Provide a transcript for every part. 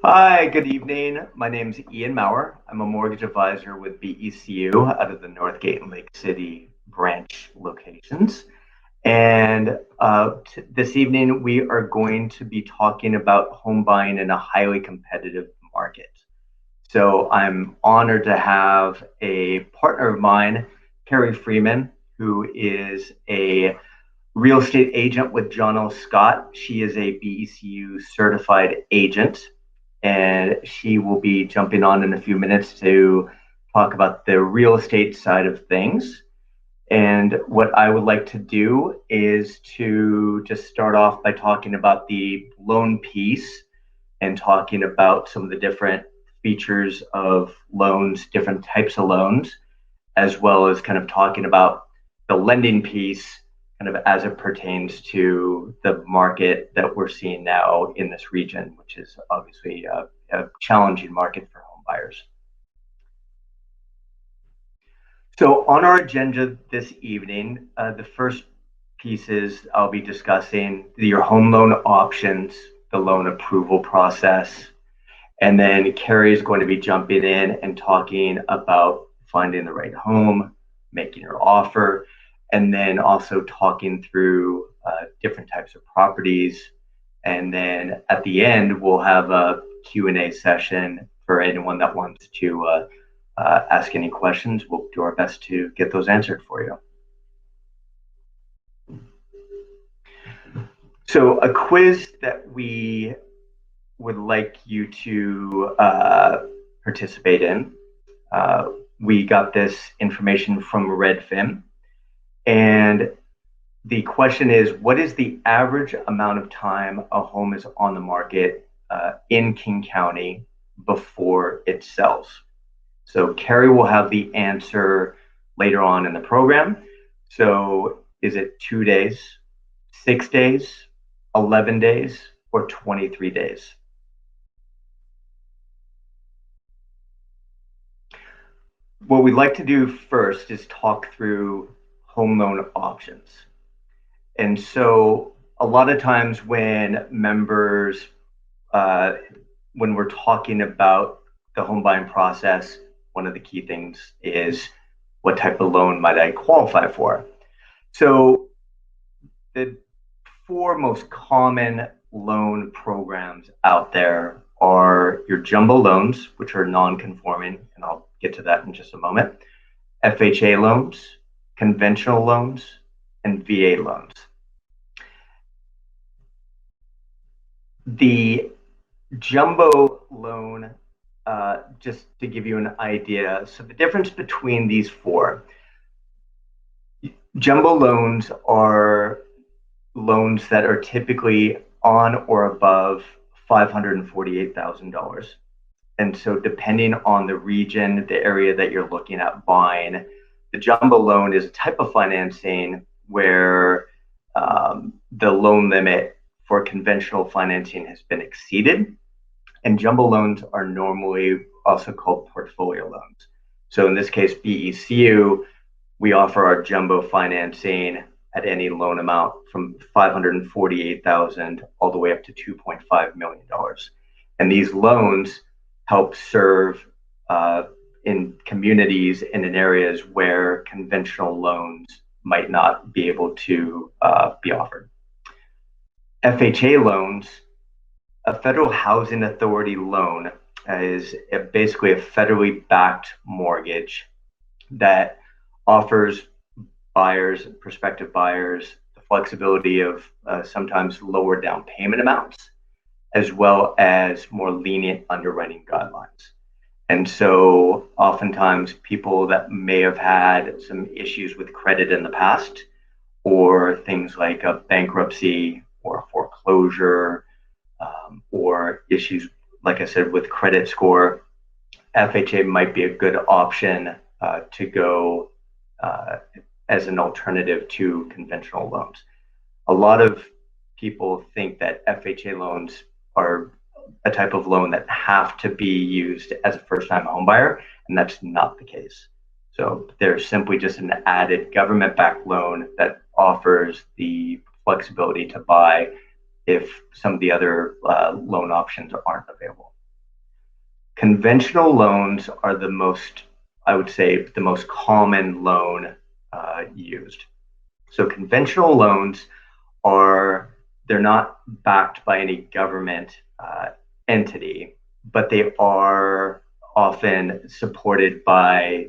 Hi, good evening. My name's Iain Mourer. I'm a mortgage advisor with BECU out of the Northgate and Lake City branch locations. And this evening, we are going to be talking about home buying in a highly competitive market. So I'm honored to have a partner of mine, Carrie Freeman, who is a real estate agent with John L. Scott. She is a BECU certified agent, and she will be jumping on in a few minutes to talk about the real estate side of things. And what I would like to do is to just start off by talking about the loan piece and talking about some of the different features of loans, different types of loans, as well as kind of talking about the lending piece kind of as it pertains to the market that we're seeing now in this region, which is obviously a challenging market for home buyers. So on our agenda this evening, the first pieces I'll be discussing your home loan options, the loan approval process, and then Carrie is going to be jumping in and talking about finding the right home, making your offer, and then also talking through different types of properties. And then at the end, we'll have a Q&A session for anyone that wants to ask any questions. We'll do our best to get those answered for you. So a quiz that we would like you to participate in. We got this information from Redfin. And the question is, what is the average amount of time a home is on the market in King County before it sells? So Carrie will have the answer later on in the program. So is it 2 days, 6 days, 11 days, or 23 days? What we'd like to do first is talk through home loan options. And so a lot of times when members, when we're talking about the home buying process, one of the key things is what type of loan might I qualify for? So the four most common loan programs out there are your jumbo loans, which are non-conforming, and I'll get to that in just a moment, FHA loans, conventional loans, and VA loans. The jumbo loan, just to give you an idea, so the difference between these four, jumbo loans are loans that are typically on or above $548,000. And so depending on the region, the area that you're looking at buying, the jumbo loan is a type of financing where the loan limit for conventional financing has been exceeded. And jumbo loans are normally also called portfolio loans. So in this case, BECU, we offer our jumbo financing at any loan amount from $548,000 all the way up to $2.5 million. And these loans help serve in communities and in areas where conventional loans might not be able to be offered. FHA loans, a federal housing authority loan, is basically a federally backed mortgage that offers buyers, prospective buyers, the flexibility of sometimes lower down payment amounts, as well as more lenient underwriting guidelines. And so oftentimes people that may have had some issues with credit in the past, or things like a bankruptcy or a foreclosure, or issues, like I said, with credit score, FHA might be a good option to go as an alternative to conventional loans. A lot of people think that FHA loans are a type of loan that have to be used as a first-time homebuyer, and that's not the case. So they're simply just an added government-backed loan that offers the flexibility to buy if some of the other loan options aren't available. Conventional loans are the most, I would say, the most common loan used. So conventional loans they're not backed by any government entity, but they are often supported by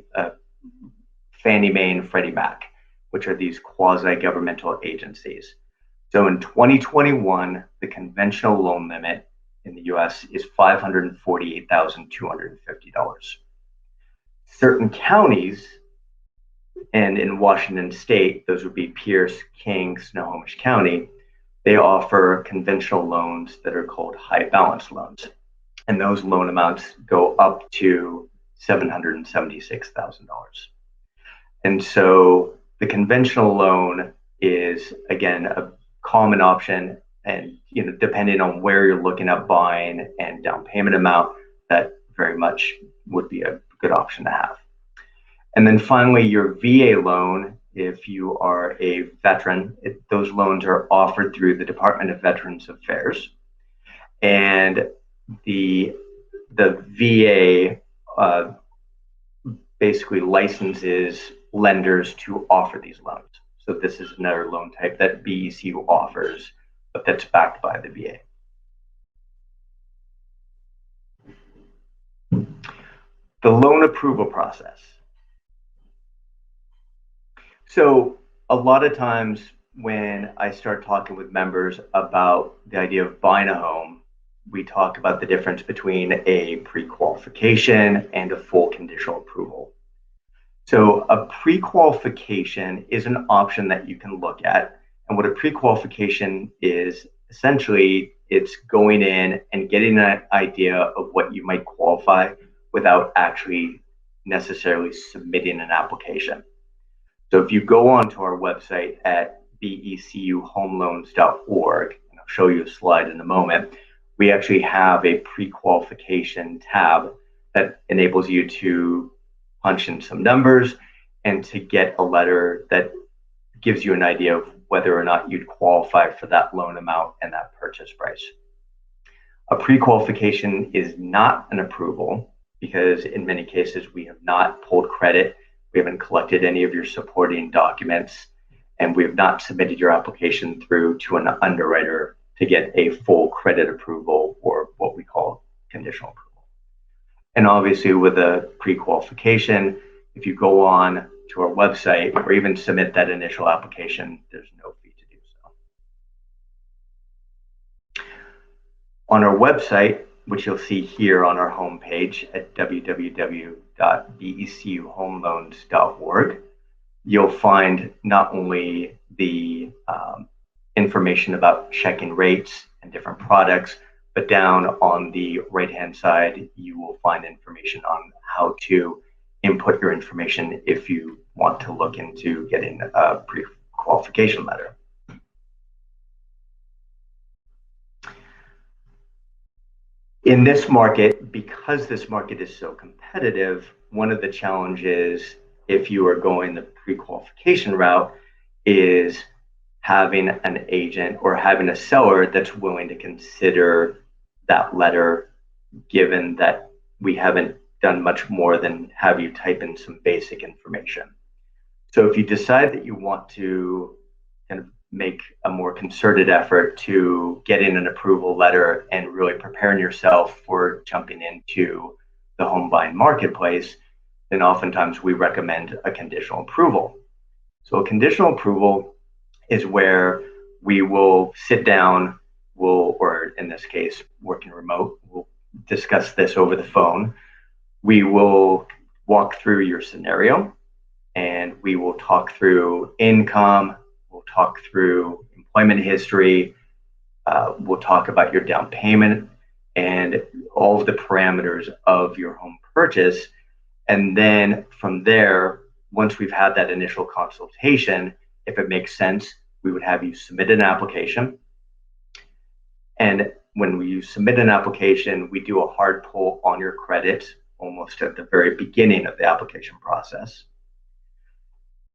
Fannie Mae and Freddie Mac, which are these quasi-governmental agencies. So in 2021, the conventional loan limit in the US is $548,250. Certain counties, and in Washington state, those would be Pierce, King, Snohomish County, they offer conventional loans that are called high balance loans. And those loan amounts go up to $776,000. And so the conventional loan is, again, a common option. And depending on where you're looking at buying and down payment amount, that very much would be a good option to have. And then finally, your VA loan, if you are a veteran, those loans are offered through the Department of Veterans Affairs. And the VA basically licenses lenders to offer these loans. So this is another loan type that BECU offers, but that's backed by the VA. The loan approval process. So a lot of times when I start talking with members about the idea of buying a home, we talk about the difference between a pre-qualification and a full conditional approval. So a pre-qualification is an option that you can look at. And what a pre-qualification is, essentially, it's going in and getting an idea of what you might qualify without actually necessarily submitting an application. So if you go onto our website at becuhomeloans.org, and I'll show you a slide in a moment, we actually have a pre-qualification tab that enables you to punch in some numbers and to get a letter that gives you an idea of whether or not you'd qualify for that loan amount and that purchase price. A pre-qualification is not an approval because in many cases we have not pulled credit, we haven't collected any of your supporting documents, and we have not submitted your application through to an underwriter to get a full credit approval, or what we call conditional approval. And obviously with a pre-qualification, if you go on to our website or even submit that initial application, there's no fee to do so. On our website, which you'll see here on our homepage at www.becuhomeloans.org, you'll find not only the information about checking rates and different products, but down on the right-hand side, you will find information on how to input your information if you want to look into getting a pre-qualification letter. In this market, because this market is so competitive, one of the challenges if you are going the pre-qualification route is having an agent or having a seller that's willing to consider that letter, given that we haven't done much more than have you type in some basic information. So if you decide that you want to kind of make a more concerted effort to getting an approval letter and really preparing yourself for jumping into the home buying marketplace, then oftentimes we recommend a conditional approval. So a conditional approval is where we will sit down, or in this case, working remote, we'll discuss this over the phone. We will walk through your scenario and we will talk through income, we'll talk through employment history, we'll talk about your down payment and all of the parameters of your home purchase. And then from there, once we've had that initial consultation, if it makes sense, we would have you submit an application. And when you submit an application, we do a hard pull on your credit almost at the very beginning of the application process.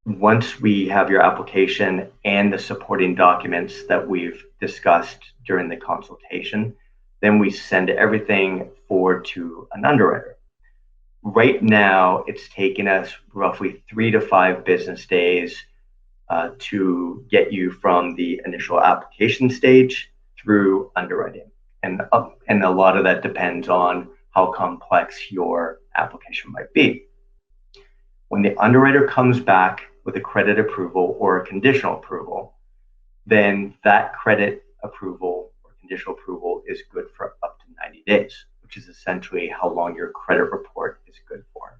Once we have your application and the supporting documents that we've discussed during the consultation, then we send everything forward to an underwriter. Right now, it's taken us roughly 3 to 5 business days to get you from the initial application stage through underwriting. And a lot of that depends on how complex your application might be. When the underwriter comes back with a credit approval or a conditional approval, then that credit approval or conditional approval is good for up to 90 days, which is essentially how long your credit report is good for.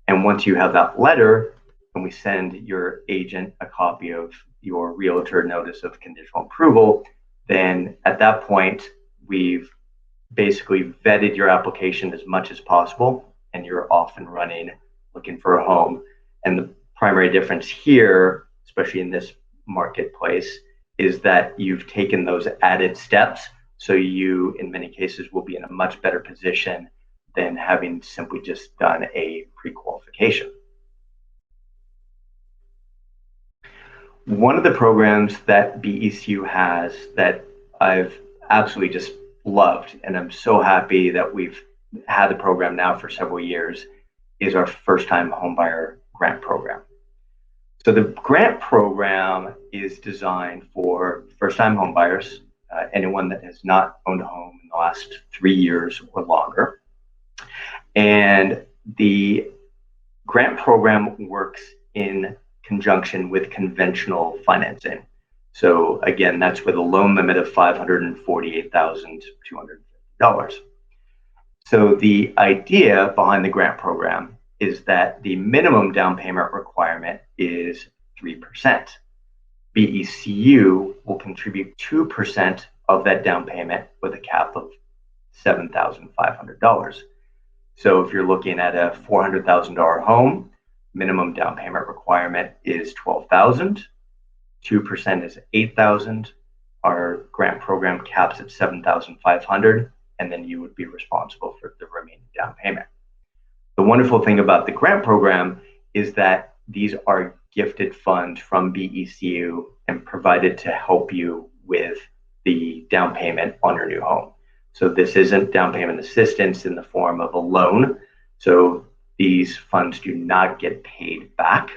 And once you have that letter, and we send your agent a copy of your realtor notice of conditional approval, then at that point, we've basically vetted your application as much as possible, and you're off and running looking for a home. And the primary difference here, especially in this marketplace, is that you've taken those added steps. So you, in many cases, will be in a much better position than having simply just done a pre-qualification. One of the programs that BECU has that I've absolutely just loved, and I'm so happy that we've had the program now for several years, is our first-time homebuyer grant program. So the grant program is designed for first-time homebuyers, anyone that has not owned a home in the last 3 years or longer. And the grant program works in conjunction with conventional financing. So again, that's with a loan limit of $548,250. So the idea behind the grant program is that the minimum down payment requirement is 3%. BECU will contribute 2% of that down payment with a cap of $7,500. So if you're looking at a $400,000 home, minimum down payment requirement is $12,000. 2% is $8,000. Our grant program caps at $7,500, and then you would be responsible for the remaining down payment. The wonderful thing about the grant program is that these are gifted funds from BECU and provided to help you with the down payment on your new home. So this isn't down payment assistance in the form of a loan. So these funds do not get paid back.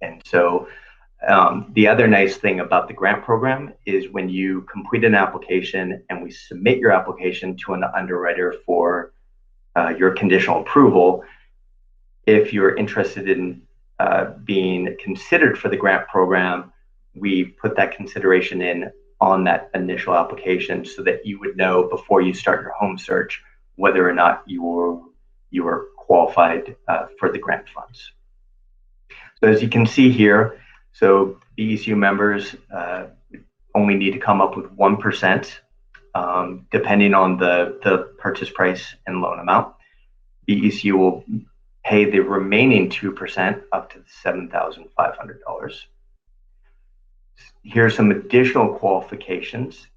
And so the other nice thing about the grant program is when you complete an application and we submit your application to an underwriter for your conditional approval, if you're interested in being considered for the grant program, we put that consideration in on that initial application so that you would know before you start your home search whether or not you were qualified for the grant funds. So as you can see here, so BECU members only need to come up with 1%, depending on the purchase price and loan amount. BECU will pay the remaining 2% up to $7,500. Here's some additional qualifications.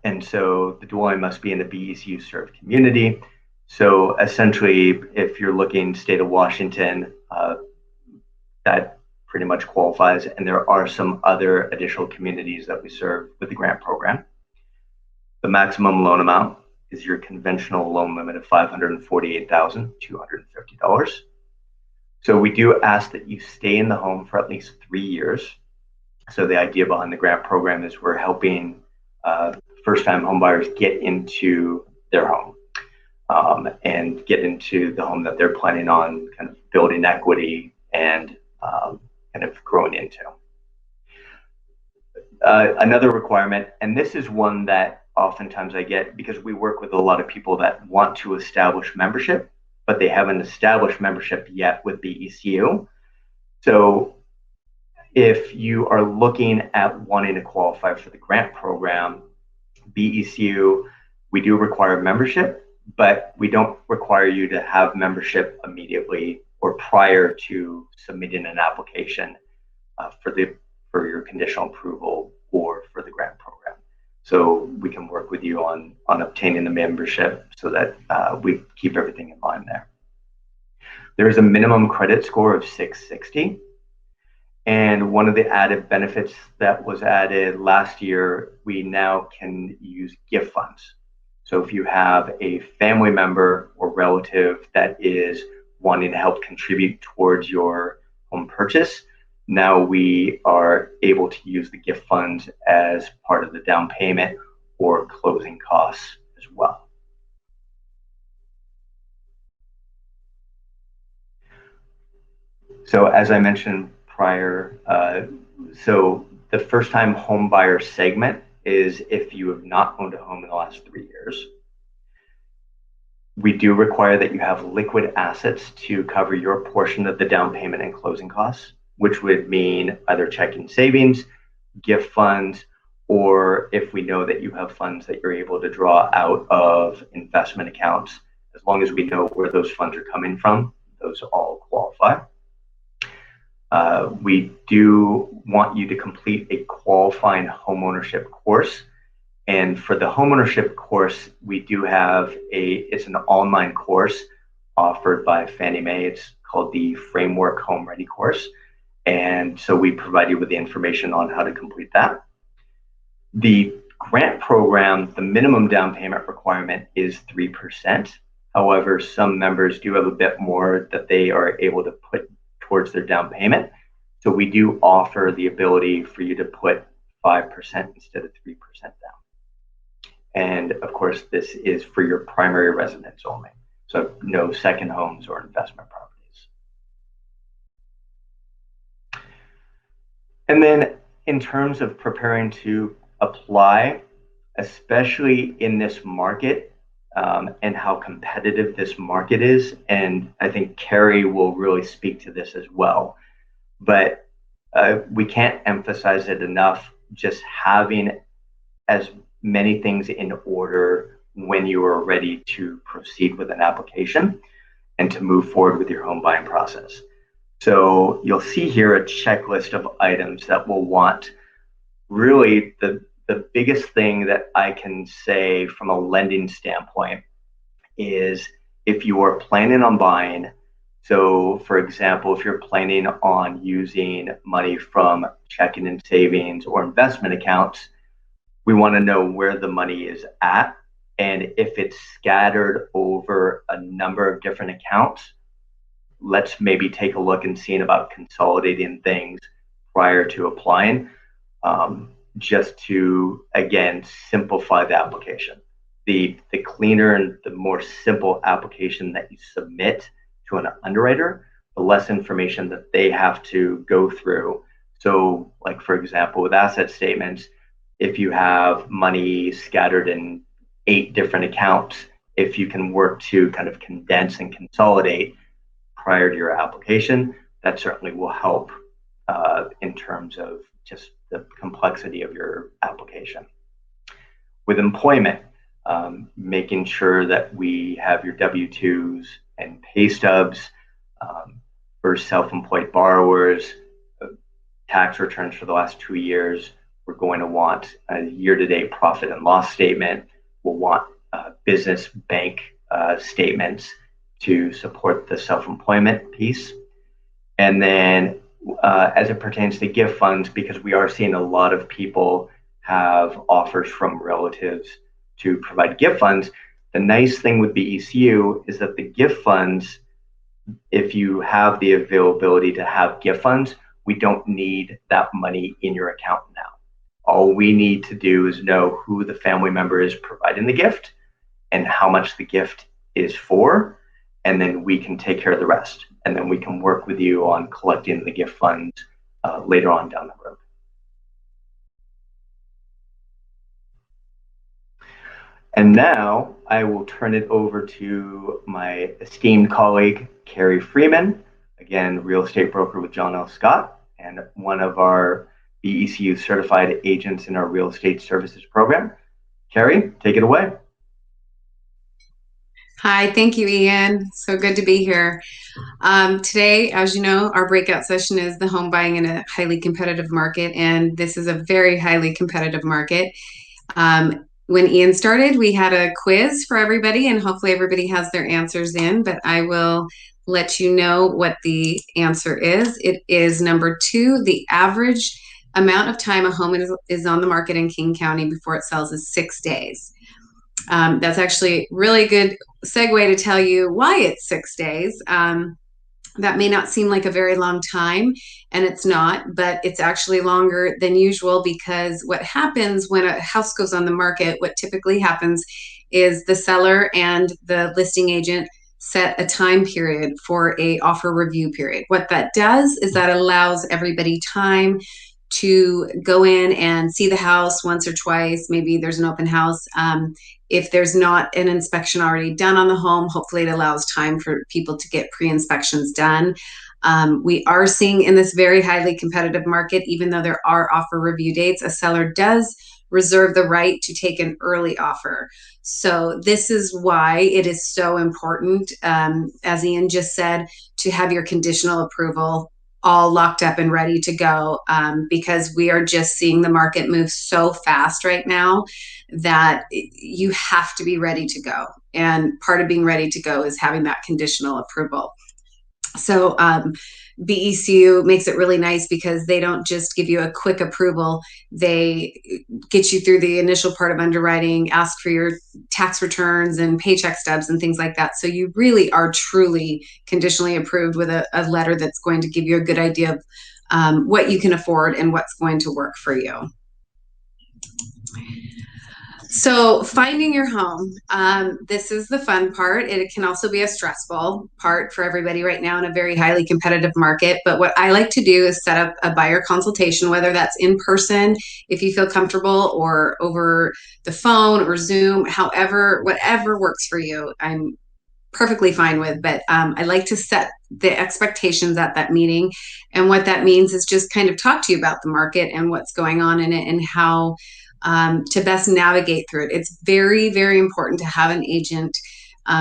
And so the dwelling must be in a BECU served community. So essentially, if you're looking state of Washington, that pretty much qualifies. And there are some other additional communities that we serve with the grant program. The maximum loan amount is your conventional loan limit of $548,250. So we do ask that you stay in the home for at least 3 years. So the idea behind the grant program is we're helping first-time homebuyers get into their home and get into the home that they're planning on kind of building equity and kind of growing into. Another requirement, and this is one that oftentimes I get because we work with a lot of people that want to establish membership, but they haven't established membership yet with BECU. So if you are looking at wanting to qualify for the grant program, BECU, we do require membership, but we don't require you to have membership immediately or prior to submitting an application for your conditional approval or for the grant program. So we can work with you on obtaining the membership so that we keep everything in line there. There is a minimum credit score of 660. And one of the added benefits that was added last year, we now can use gift funds. So if you have a family member or relative that is wanting to help contribute towards your home purchase, now we are able to use the gift funds as part of the down payment or closing costs as well. So as I mentioned prior, so the first time home buyer segment is if you have not owned a home in the last 3 years. We do require that you have liquid assets to cover your portion of the down payment and closing costs, which would mean either checking savings, gift funds, or if we know that you have funds that you're able to draw out of investment accounts, as long as we know where those funds are coming from, those all qualify. We do want you to complete a qualifying homeownership course. And for the homeownership course, we do have it's an online course offered by Fannie Mae. It's called the Framework Home Ready course. And so we provide you with the information on how to complete that. The grant program, the minimum down payment requirement is 3%. However, some members do have a bit more that they are able to put towards their down payment. So we do offer the ability for you to put 5% instead of 3% down. And of course, this is for your primary residence only. So no second homes or investment properties. And then in terms of preparing to apply, especially in this market and how competitive this market is, and I think Carrie will really speak to this as well, but we can't emphasize it enough, just having as many things in order when you are ready to proceed with an application and to move forward with your home buying process. So you'll see here a checklist of items that we'll want. Really, the biggest thing that I can say from a lending standpoint is if you are planning on buying, so for example, if you're planning on using money from checking and savings or investment accounts, we want to know where the money is at. And if it's scattered over a number of different accounts, let's maybe take a look and see about consolidating things prior to applying, just to, again, simplify the application. The cleaner and the more simple application that you submit to an underwriter, the less information that they have to go through. So like, for example, with asset statements, if you have money scattered in 8 different accounts, if you can work to kind of condense and consolidate prior to your application, that certainly will help in terms of just the complexity of your application. With employment, making sure that we have your W-2s and pay stubs for self-employed borrowers, tax returns for the last 2 years. We're going to want a year-to-date profit and loss statement. We'll want business bank statements to support the self-employment piece. And then as it pertains to gift funds, because we are seeing a lot of people have offers from relatives to provide gift funds, the nice thing with BECU is that the gift funds, if you have the availability to have gift funds, we don't need that money in your account now. All we need to do is know who the family member is providing the gift and how much the gift is for, and then we can take care of the rest. And then we can work with you on collecting the gift funds later on down the road. And now I will turn it over to my esteemed colleague, Carrie Freeman, again, real estate broker with John L. Scott, and one of our BECU certified agents in our real estate services program. Carrie, take it away. Hi, thank you, Iain. So good to be here. Today, as you know, our breakout session is the home buying in a highly competitive market, and this is a very highly competitive market. When Iain started, we had a quiz for everybody, and hopefully everybody has their answers in, but I will let you know what the answer is. It is number 2, the average amount of time a home is on the market in King County before it sells is 6 days. That's actually really good segue to tell you why it's 6 days. That may not seem like a very long time, and it's not, but it's actually longer than usual because what happens when a house goes on the market, what typically happens is the seller and the listing agent set a time period for a offer review period. What that does is that allows everybody time to go in and see the house once or twice. Maybe there's an open house. If there's not an inspection already done on the home, hopefully it allows time for people to get pre-inspections done. We are seeing in this very highly competitive market, even though there are offer review dates, a seller does reserve the right to take an early offer. So this is why it is so important, as Iain just said, to have your conditional approval all locked up and ready to go, because we are just seeing the market move so fast right now that you have to be ready to go. And part of being ready to go is having that conditional approval. So BECU makes it really nice because they don't just give you a quick approval. They get you through the initial part of underwriting, ask for your tax returns and paycheck stubs and things like that. So you really are truly conditionally approved with a letter that's going to give you a good idea of what you can afford and what's going to work for you. So finding your home, this is the fun part. It can also be a stressful part for everybody right now in a very highly competitive market. But what I like to do is set up a buyer consultation, whether that's in person, if you feel comfortable, or over the phone or Zoom, however, whatever works for you. I'm perfectly fine with, but I like to set the expectations at that meeting. And what that means is just kind of talk to you about the market and what's going on in it and how to best navigate through it. It's very, very important to have an agent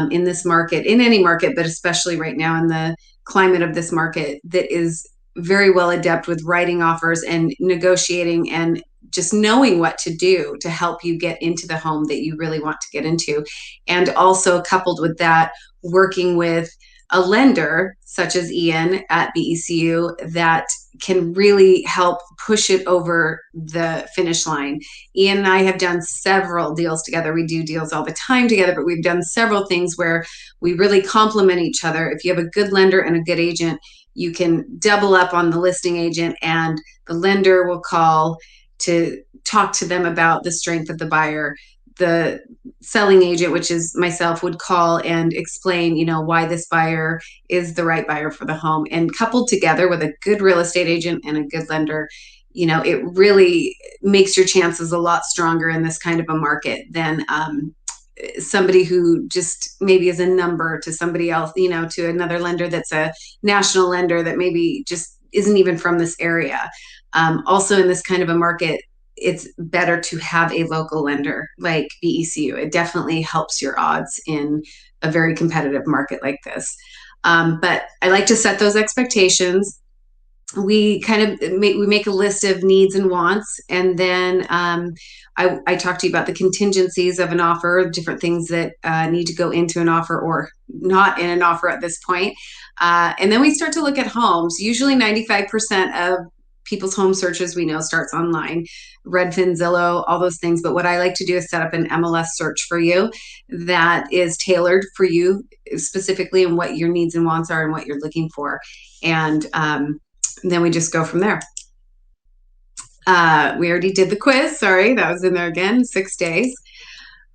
in this market, in any market, but especially right now in the climate of this market, that is very well adept with writing offers and negotiating and just knowing what to do to help you get into the home that you really want to get into. And also coupled with that, working with a lender such as Iain at BECU that can really help push it over the finish line. Iain and I have done several deals together. We do deals all the time together, but we've done several things where we really complement each other. If you have a good lender and a good agent, you can double up on the listing agent, and the lender will call to talk to them about the strength of the buyer. The selling agent, which is myself, would call and explain, why this buyer is the right buyer for the home. And coupled together with a good real estate agent and a good lender, it really makes your chances a lot stronger in this kind of a market than somebody who just maybe is a number to somebody else, to another lender that's a national lender that maybe just isn't even from this area. Also in this kind of a market, it's better to have a local lender like BECU. It definitely helps your odds in a very competitive market like this. But I like to set those expectations. We kind of make a list of needs and wants, and then I talk to you about the contingencies of an offer, different things that need to go into an offer or not in an offer at this point. And then we start to look at homes. Usually 95% of people's home searches, we know, starts online, Redfin, Zillow, all those things. But what I like to do is set up an MLS search for you that is tailored for you specifically and what your needs and wants are and what you're looking for. And then we just go from there. We already did the quiz. Sorry, that was in there again, 6 days.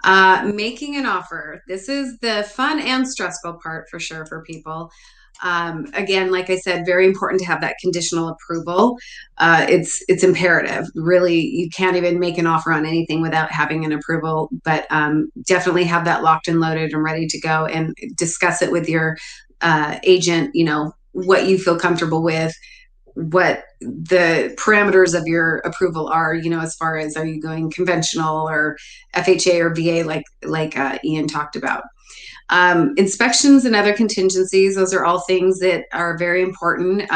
Making an offer. This is the fun and stressful part for sure for people. Again, like I said, very important to have that conditional approval. It's imperative. Really, you can't even make an offer on anything without having an approval, but definitely have that locked and loaded and ready to go, and discuss it with your agent, what you feel comfortable with, what the parameters of your approval are, as far as, are you going conventional or FHA or VA like Iain talked about. Inspections and other contingencies, those are all things that are very important.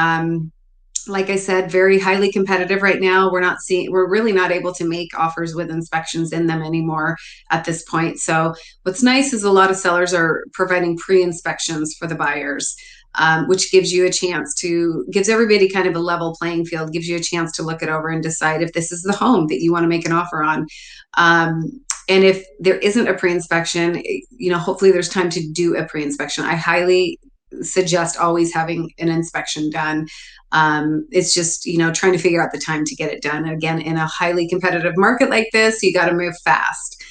Like I said, very highly competitive right now. We're really not able to make offers with inspections in them anymore at this point. So what's nice is a lot of sellers are providing pre-inspections for the buyers, which gives everybody kind of a level playing field, gives you a chance to look it over and decide if this is the home that you want to make an offer on. And if there isn't a pre-inspection, hopefully there's time to do a pre-inspection. I highly suggest always having an inspection done. It's just, trying to figure out the time to get it done. And again, in a highly competitive market like this, you got to move fast.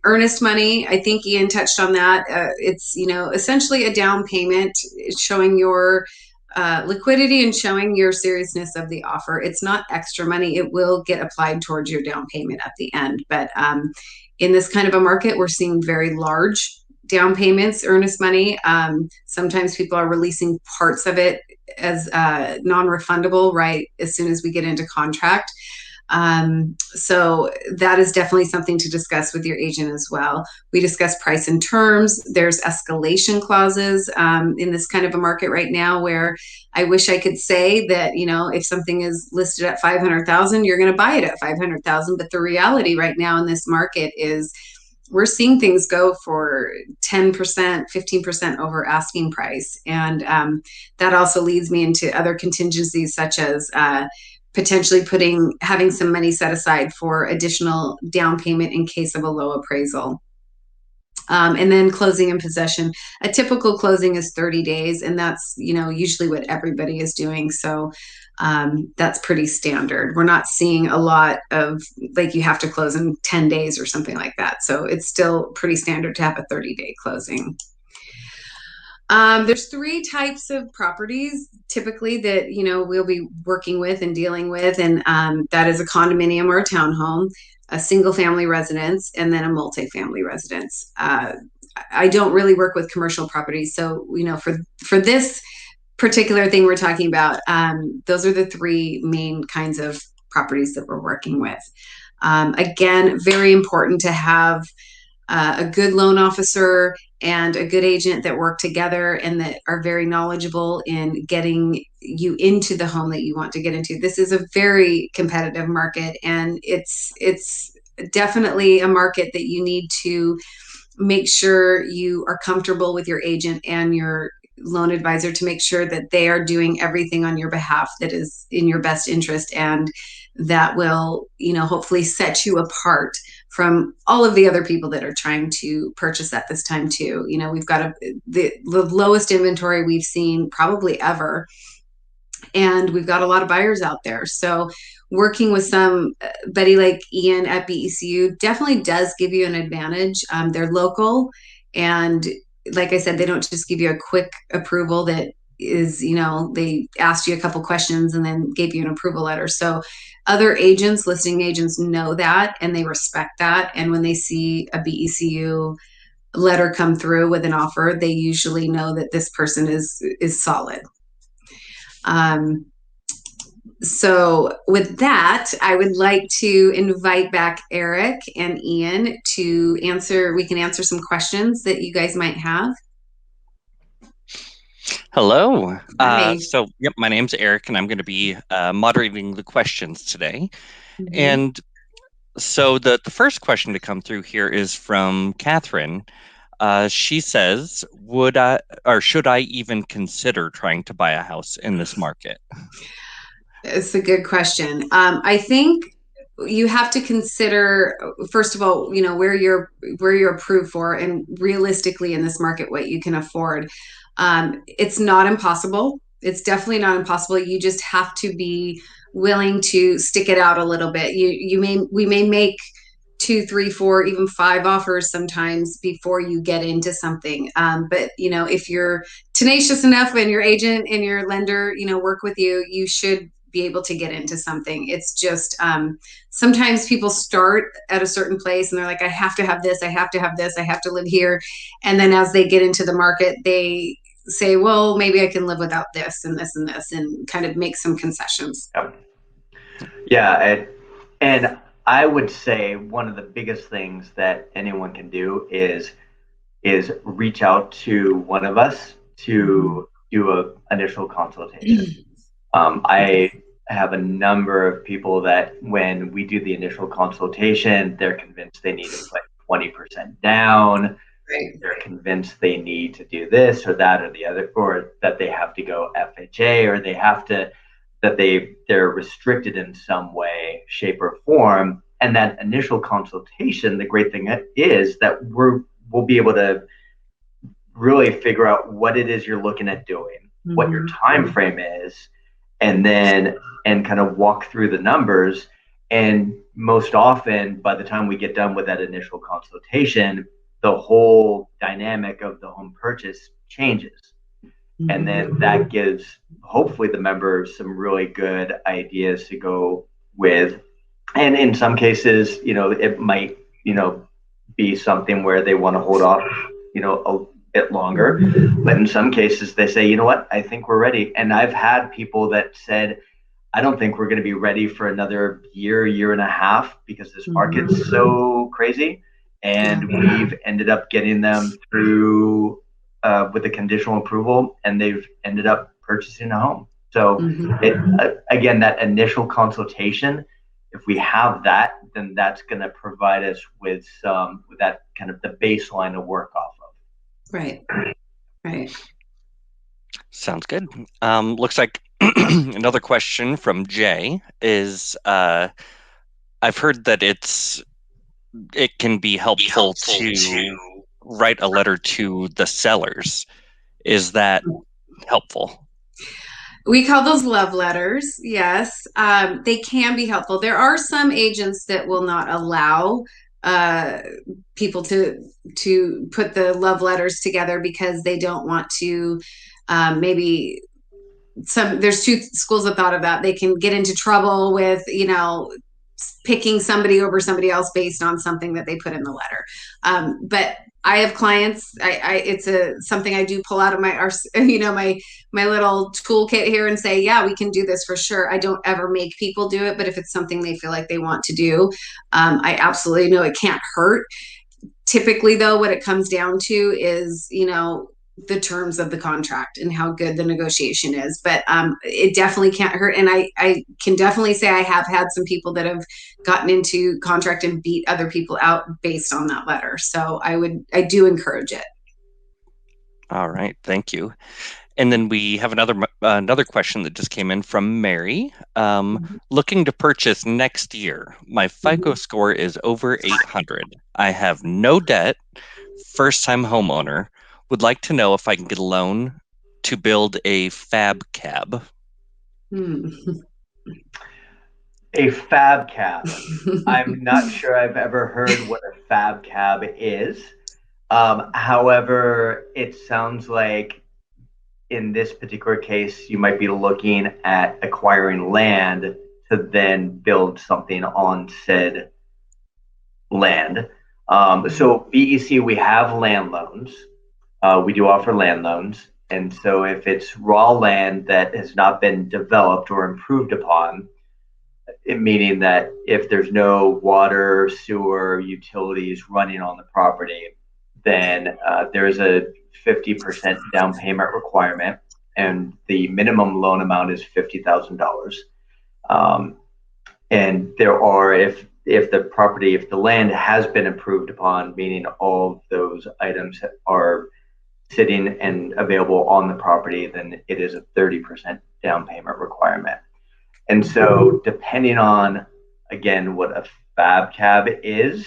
Earnest money, I think Iain touched on that. It's, essentially a down payment showing your liquidity and showing your seriousness of the offer. It's not extra money. It will get applied towards your down payment at the end. But in this kind of a market, we're seeing very large down payments, earnest money. Sometimes people are releasing parts of it as non-refundable right as soon as we get into contract. So that is definitely something to discuss with your agent as well. We discuss price and terms. There's escalation clauses in this kind of a market right now where I wish I could say that, if something is listed at 500,000, you're going to buy it at 500,000. But the reality right now in this market is we're seeing things go for 10%, 15% over asking price. And that also leads me into other contingencies such as potentially having some money set aside for additional down payment in case of a low appraisal. And then closing in possession. A typical closing is 30 days, and that's, usually what everybody is doing. So that's pretty standard. We're not seeing a lot of like you have to close in 10 days or something like that. So it's still pretty standard to have a 30-day closing. There's three types of properties typically that, we'll be working with and dealing with. And that is a condominium or a townhome, a single family residence, and then a multifamily residence. I don't really work with commercial properties. So, for this particular thing we're talking about, those are the three main kinds of properties that we're working with. Again, very important to have a good loan officer and a good agent that work together and that are very knowledgeable in getting you into the home that you want to get into. This is a very competitive market, and it's definitely a market that you need to make sure you are comfortable with your agent and your loan advisor to make sure that they are doing everything on your behalf that is in your best interest, and that will, hopefully set you apart from all of the other people that are trying to purchase at this time too. We've got the lowest inventory we've seen probably ever, and we've got a lot of buyers out there. So working with somebody like Iain at BECU definitely does give you an advantage. They're local, and like I said, they don't just give you a quick approval that is, they asked you a couple questions and then gave you an approval letter. So other agents, listing agents, know that and they respect that. And when they see a BECU letter come through with an offer, they usually know that this person is solid. So with that, I would like to invite back Eric and Iain to we can answer some questions that you guys might have. Hello. My name's Eric, and I'm going to be moderating the questions today. Mm-hmm. And so the first question to come through here is from Catherine. She says, should I even consider trying to buy a house in this market? It's a good question. I think you have to consider, first of all, where you're approved for, and realistically in this market, what you can afford. It's not impossible. It's definitely not impossible. You just have to be willing to stick it out a little bit. We may make 2, 3, 4, even 5 offers sometimes before you get into something. But if you're tenacious enough and your agent and your lender, work with you, you should be able to get into something. It's just sometimes people start at a certain place and they're like, I have to have this, I have to have this, I have to live here. And then as they get into the market, they say, well, maybe I can live without this and this and this, and kind of make some concessions. Yeah. And I would say one of the biggest things that anyone can do is reach out to one of us to do an initial consultation. I have a number of people that when we do the initial consultation, they're convinced they need to put 20% down. Right. They're convinced they need to do this or that or the other, or that they have to go FHA, or they're restricted in some way, shape, or form. And that initial consultation, the great thing is that we'll be able to really figure out what it is you're looking at doing, what your time frame is, and kind of walk through the numbers. And most often, by the time we get done with that initial consultation, the whole dynamic of the home purchase changes. And then that gives hopefully the members some really good ideas to go with. And in some cases, it might, be something where they want to hold off, a bit longer. But in some cases, they say, you know what, I think we're ready. And I've had people that said, I don't think we're going to be ready for another year and a half because this market's so crazy. And we've ended up getting them through with a conditional approval, and they've ended up purchasing a home. So again, that initial consultation, if we have that, then that's going to provide us with that kind of the baseline to work off of. Right. Sounds good. Looks like another question from Jay is, I've heard that it can be helpful to write a letter to the sellers. Is that helpful? We call those love letters. Yes, they can be helpful. There are some agents that will not allow people to put the love letters together because they don't want to maybe there's two schools of thought of that. They can get into trouble with picking somebody over somebody else based on something that they put in the letter. But I have clients. It's something I do pull out of my my little toolkit here and say, yeah, we can do this for sure. I don't ever make people do it, but if it's something they feel like they want to do, I absolutely know it can't hurt. Typically, though, what it comes down to is the terms of the contract and how good the negotiation is. But it definitely can't hurt. And I can definitely say I have had some people that have gotten into contract and beat other people out based on that letter. So I do encourage it. All right. Thank you. And then we have another question that just came in from Mary. Looking to purchase next year. My FICO score is over 800. I have no debt, first-time homeowner. Would like to know if I can get a loan to build a fab cab. A fab cab. I'm not sure I've ever heard what a fab cab is. However, it sounds like in this particular case, you might be looking at acquiring land to then build something on said land. So BEC, we have land loans. We do offer land loans. And so if it's raw land that has not been developed or improved upon, meaning that if there's no water, sewer, utilities running on the property, then there's a 50% down payment requirement, and the minimum loan amount is $50,000. And there are, if the land has been improved upon, meaning all of those items are sitting and available on the property, then it is a 30% down payment requirement. And so depending on, again, what a fab cab is,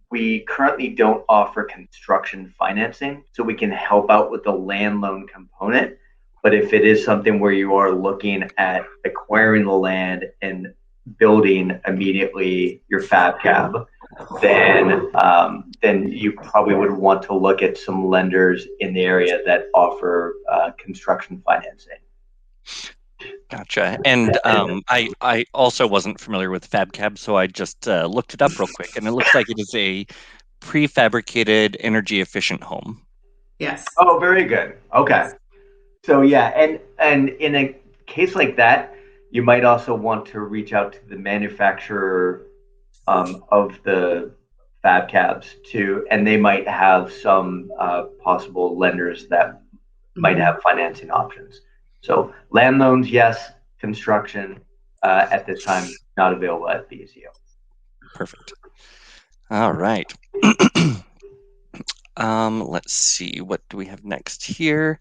we currently don't offer construction financing, so we can help out with the land loan component. But if it is something where you are looking at acquiring the land and building immediately your fab cab, then you probably would want to look at some lenders in the area that offer construction financing. Gotcha. And I also wasn't familiar with FabCab, so I just looked it up real quick, and it looks like it is a prefabricated, energy-efficient home. Yes. Oh, very good. Okay. So yeah, and in a case like that, you might also want to reach out to the manufacturer of the fab cabs too, and they might have some possible lenders that might have financing options. So land loans, yes. Construction at this time not available at BECU. Perfect. All right. Let's see. What do we have next here?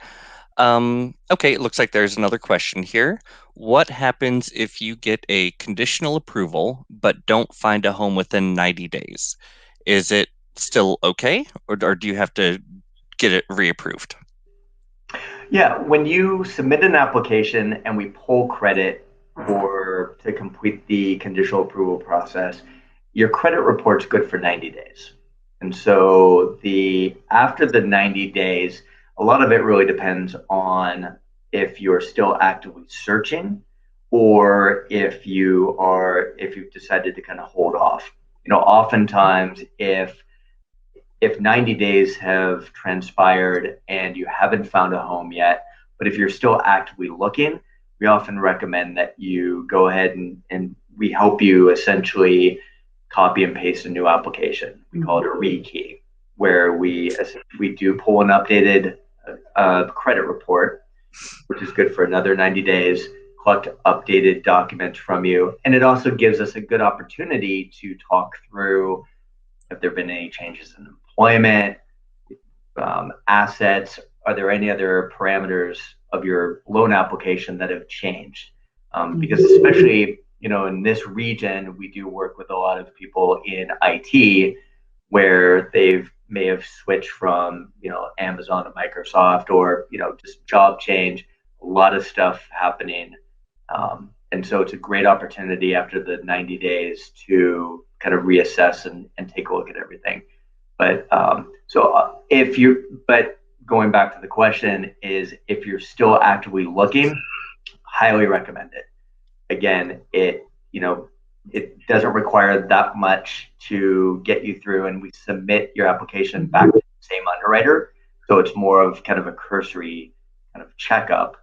Okay, it looks like there's another question here. What happens if you get a conditional approval but don't find a home within 90 days? Is it still okay, or do you have to get it reapproved? Yeah, when you submit an application and we pull credit for to complete the conditional approval process, your credit report's good for 90 days. And so the after the 90 days, a lot of it really depends on if you're still actively searching or if you've decided to kind of hold off. Oftentimes if 90 days have transpired and you haven't found a home yet, but if you're still actively looking, we often recommend that you go ahead and we help you essentially copy and paste a new application. We call it a rekey, where we do pull an updated credit report, which is good for another 90 days, collect updated documents from you. And it also gives us a good opportunity to talk through if there have been any changes in employment, assets. Are there any other parameters of your loan application that have changed? Because especially, in this region, we do work with a lot of people in IT where may have switched from, Amazon to Microsoft or, just job change, a lot of stuff happening. And so it's a great opportunity after the 90 days to kind of reassess and take a look at everything. But but going back to the question is if you're still actively looking, highly recommend it. Again, it doesn't require that much to get you through, and we submit your application back to the same underwriter. So it's more of kind of a cursory kind of checkup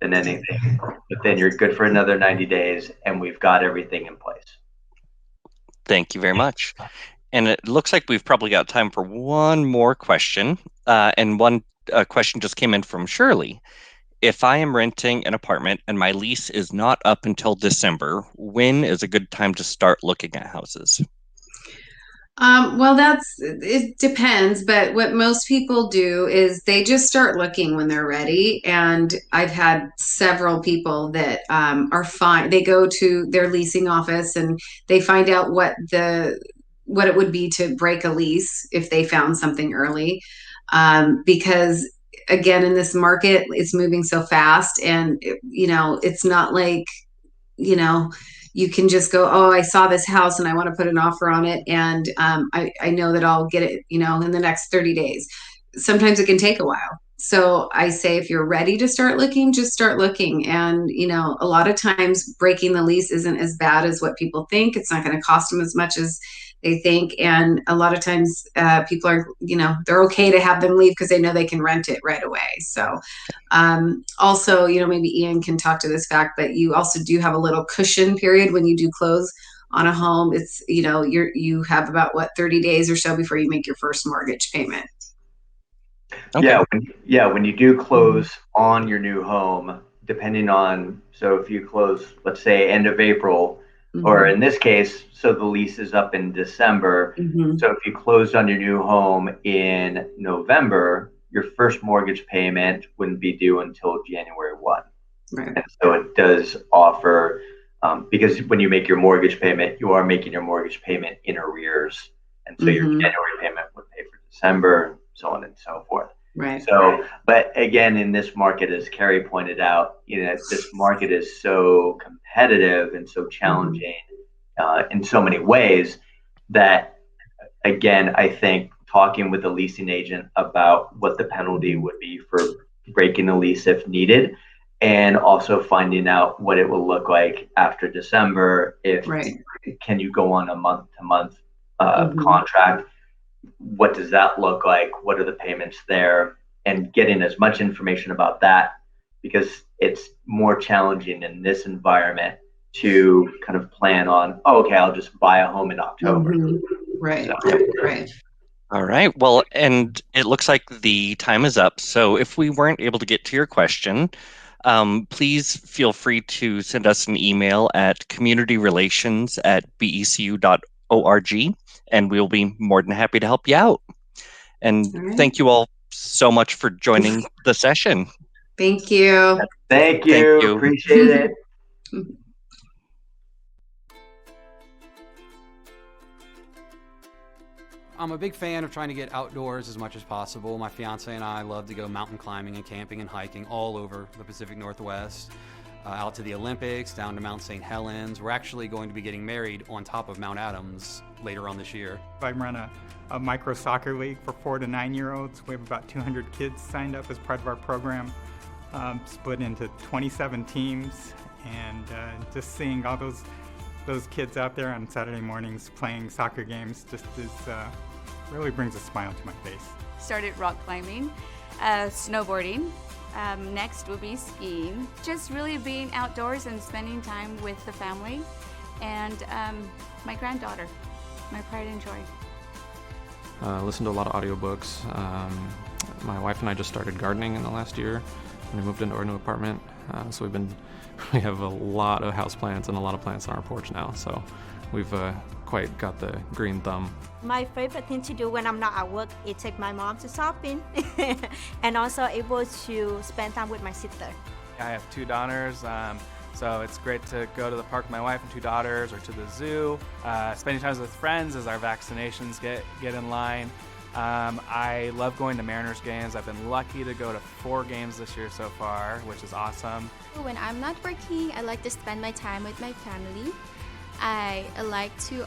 than anything. But then you're good for another 90 days, and we've got everything in place. Thank you very much. And it looks like we've probably got time for one more question. And one question just came in from Shirley. If I am renting an apartment and my lease is not up until December, when is a good time to start looking at houses? Well, it depends, but what most people do is they just start looking when they're ready. And I've had several people that are fine. They go to their leasing office and they find out what it would be to break a lease if they found something early. Because again, in this market, it's moving so fast, and it's not like you can just go, oh, I saw this house and I want to put an offer on it. And I know that I'll get it, in the next 30 days. Sometimes it can take a while. So I say, if you're ready to start looking, just start looking. And, a lot of times breaking the lease isn't as bad as what people think. It's not going to cost them as much as they think. And a lot of times people are, they're okay to have them leave because they know they can rent it right away. So also, maybe Iain can talk to this fact, but you also do have a little cushion period when you do close on a home. It's, you have about 30 days or so before you make your first mortgage payment. Okay. When you do close on your new home, depending on, so if you close, let's say end of April, or in this case, so the lease is up in December. So if you closed on your new home in November, your first mortgage payment wouldn't be due until January 1. Right. And so it does offer, because when you make your mortgage payment, you are making your mortgage payment in arrears. And so your January payment would pay for December, so on and so forth. Right. So, but again, in this market, as Carrie pointed out, this market is so competitive and so challenging in so many ways that, again, I think talking with the leasing agent about what the penalty would be for breaking the lease if needed, and also finding out what it will look like after December. Can you go on a month-to-month contract? What does that look like? What are the payments there? And getting as much information about that, because it's more challenging in this environment to kind of plan on, okay, I'll just buy a home in October. Right. So. Right. All right. Well, and it looks like the time is up. So if we weren't able to get to your question, please feel free to send us an email at communityrelations@becu.org, and we'll be more than happy to help you out. And thank you all so much for joining the session. Thank you. Thank you. Appreciate it. I'm a big fan of trying to get outdoors as much as possible. My fiance and I love to go mountain climbing and camping and hiking all over the Pacific Northwest, out to the Olympics, down to Mount St. Helens. We're actually going to be getting married on top of Mount Adams later on this year. I run a micro soccer league for 4 to 9-year-olds. We have about 200 kids signed up as part of our program, split into 27 teams, and just seeing all those kids out there on Saturday mornings playing soccer games just really brings a smile to my face. Started rock climbing, snowboarding. Next will be skiing. Just really being outdoors and spending time with the family and my granddaughter, my pride and joy. Listen to a lot of audiobooks. My wife and I just started gardening in the last year when we moved into our new apartment. So we have a lot of houseplants and a lot of plants on our porch now. So we've quite got the green thumb. My favorite thing to do when I'm not at work is take my mom to shopping and also able to spend time with my sister. I have 2 daughters, so it's great to go to the park with my wife and 2 daughters or to the zoo. Spending time with friends as our vaccinations get in line. I love going to Mariners games. I've been lucky to go to 4 games this year so far, which is awesome. When I'm not working, I like to spend my time with my family. I like to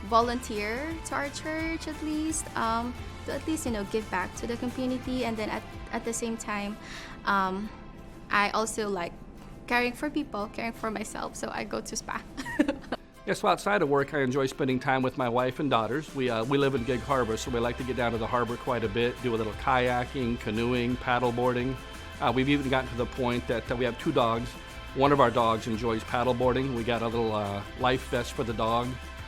volunteer to our church at least, to at least give back to the community, and then at the same time, I also like caring for people, caring for myself, so I go to spa. Yeah, so outside of work, I enjoy spending time with my wife and daughters. We live in Gig Harbor, so we like to get down to the harbor quite a bit, do a little kayaking, canoeing, paddle boarding. We've even gotten to the point that we have 2 dogs. One of our dogs enjoys paddle boarding. We got a little life vest for the dog.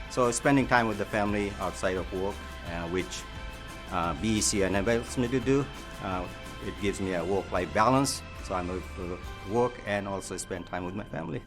So spending time with the family outside of work, which BECU enables me to do. It gives me a work-life balance, so I'm able to work and also spend time with my family.